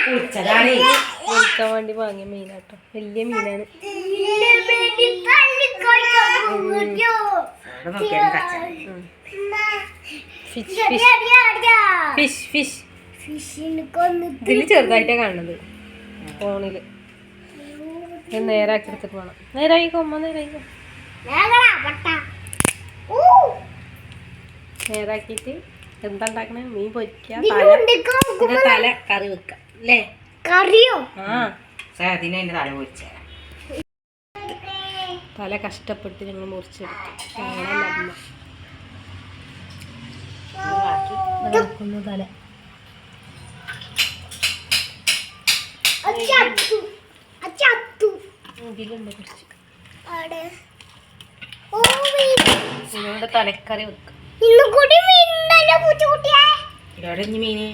വിൽക്കാൻ വേണ്ടി വാങ്ങിയ മീനാട്ടോ. വലിയ മീനാണ്. ഫിഷ് ഫിഷ് ഇതില് ചെറുതായിട്ടാ കാണുന്നത് ഫോണില്. നേരാക്കി എടുത്തിട്ട് വേണം. നേരായിക്കോ അമ്മ, നേരായിക്കോ. നേരാക്കിട്ട് എന്താ ഉണ്ടാക്കണേ? മീൻ പൊരിക്കുക, തല കറി വെക്കാം അല്ലേ? കറിയോ? തല കഷ്ടപ്പെട്ട് ഞങ്ങൾ മുറിച്ചെടുക്കും. തല ഇതിലുണ്ട് കുറച്ച്. നിങ്ങളുടെ തലക്കറി വെക്കാം. മീന്